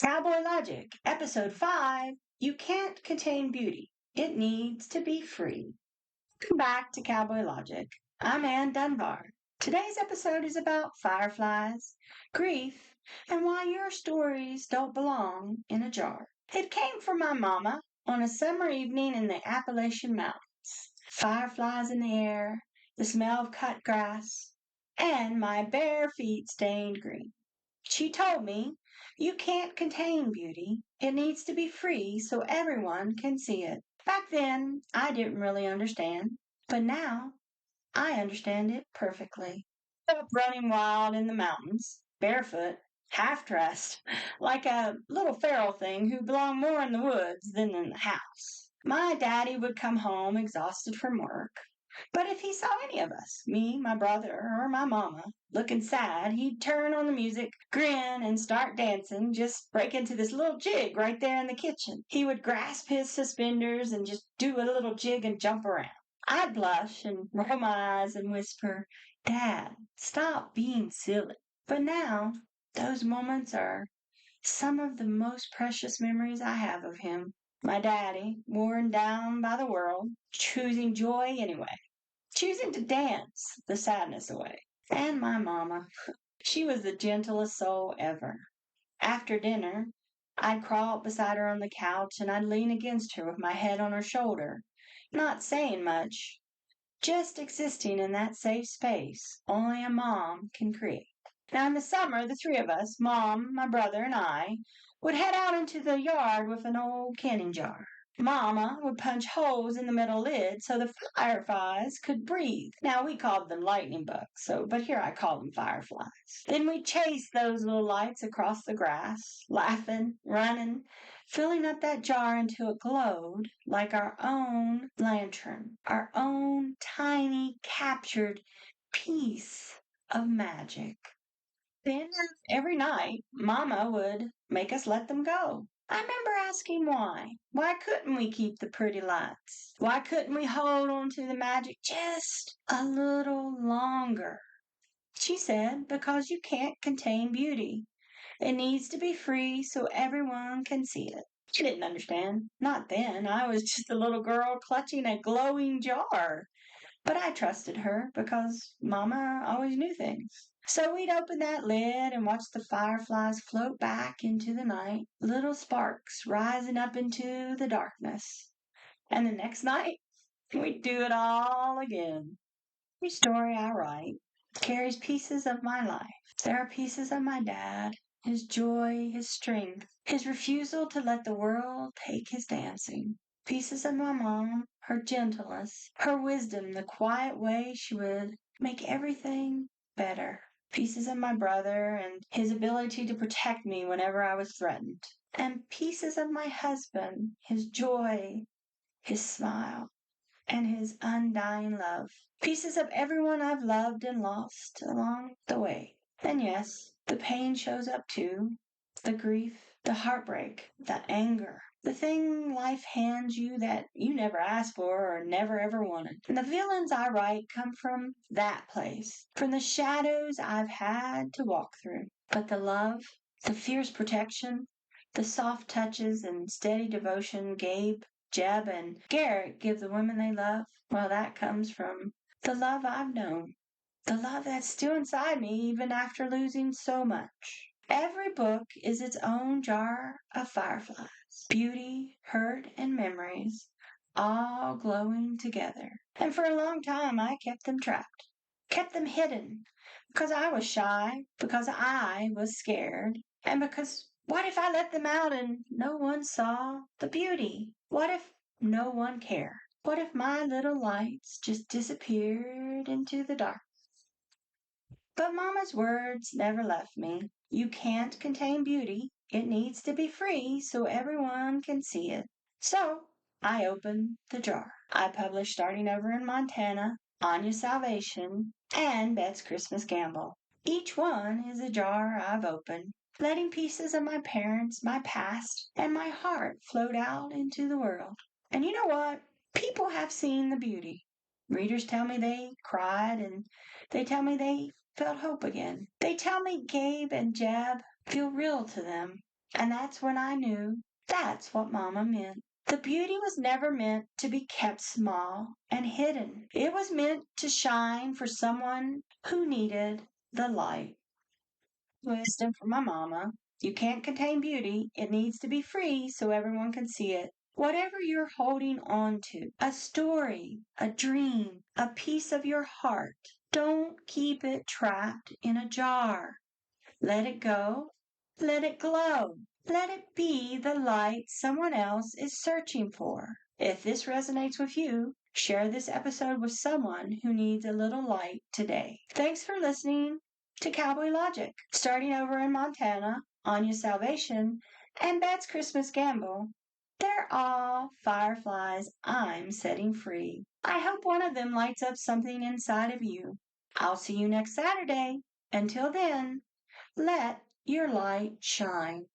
Cowboy Logic, Episode 5. You can't contain beauty. It needs to be free. Welcome back to Cowboy Logic. I'm Ann Dunbar. Today's episode is about fireflies, grief, and why your stories don't belong in a jar. It came from my mama on a summer evening in the Appalachian mountains. Fireflies in the air, the smell of cut grass, and my bare feet stained green. She told me, "You can't contain beauty. It needs to be free so everyone can see it." Back then, I didn't really understand, but now I understand it perfectly. I grew up running wild in the mountains, barefoot, half dressed, like a little feral thing who belonged more in the woods than in the house. My daddy would come home exhausted from work. But if he saw any of us, me, my brother, or my mama, looking sad, he'd turn on the music, grin, and start dancing, just break into this little jig right there in the kitchen. He would grasp his suspenders and just do a little jig and jump around. I'd blush and roll my eyes and whisper, "Dad, stop being silly." But now, those moments are some of the most precious memories I have of him. My daddy, worn down by the world, choosing joy anyway, choosing to dance the sadness away. And my mama, she was the gentlest soul ever. After dinner, I'd crawl up beside her on the couch and I'd lean against her with my head on her shoulder, not saying much, just existing in that safe space only a mom can create. Now, in the summer, the three of us, Mom, my brother, and I, would head out into the yard with an old canning jar. Mama would punch holes in the metal lid so the fireflies could breathe. Now, we called them lightning bugs, but here I call them fireflies. Then we'd chase those little lights across the grass, laughing, running, filling up that jar until it glowed like our own lantern, our own tiny captured piece of magic. Then every night, Mama would make us let them go. I remember asking why. Why couldn't we keep the pretty lights? Why couldn't we hold on to the magic just a little longer? She said, "Because you can't contain beauty. It needs to be free so everyone can see it." She didn't understand. Not then. I was just a little girl clutching a glowing jar. But I trusted her because Mama always knew things. So we'd open that lid and watch the fireflies float back into the night, little sparks rising up into the darkness. And the next night, we'd do it all again. Every story I write carries pieces of my life. There are pieces of my dad, his joy, his strength, his refusal to let the world take his dancing. Pieces of my mom, her gentleness, her wisdom, the quiet way she would make everything better. Pieces of my brother and his ability to protect me whenever I was threatened. And pieces of my husband, his joy, his smile, and his undying love. Pieces of everyone I've loved and lost along the way. And yes, the pain shows up too. The grief, the heartbreak, the anger, the thing life hands you that you never asked for or never ever wanted. And the villains I write come from that place, from the shadows I've had to walk through. But the love, the fierce protection, the soft touches and steady devotion Gabe, Jeb, and Garrett give the women they love, well, that comes from the love I've known. The love that's still inside me even after losing so much. Every book is its own jar of fireflies, beauty, hurt, and memories, all glowing together. And for a long time I kept them trapped, kept them hidden, because I was shy, because I was scared, and because what if I let them out and no one saw the beauty? What if no one cared? What if my little lights just disappeared into the dark? But Mama's words never left me. You can't contain beauty. It needs to be free so everyone can see it. So I opened the jar. I published Starting Over in Montana, Anya's Salvation, and Bet's Christmas Gamble. Each one is a jar I've opened, letting pieces of my parents, my past, and my heart float out into the world. And you know what? People have seen the beauty. Readers tell me they cried, and they tell me they felt hope again. They tell me Gabe and Jeb feel real to them. And that's when I knew that's what Mama meant. The beauty was never meant to be kept small and hidden. It was meant to shine for someone who needed the light. Wisdom from my mama. You can't contain beauty. It needs to be free so everyone can see it. Whatever you're holding on to, a story, a dream, a piece of your heart, don't keep it trapped in a jar. Let it go. Let it glow. Let it be the light someone else is searching for. If this resonates with you, share this episode with someone who needs a little light today. Thanks for listening to Cowboy Logic. Starting over in Montana, Anya's Salvation, and Bet's Christmas Gamble, they're all fireflies I'm setting free. I hope one of them lights up something inside of you. I'll see you next Saturday. Until then, let your light shine.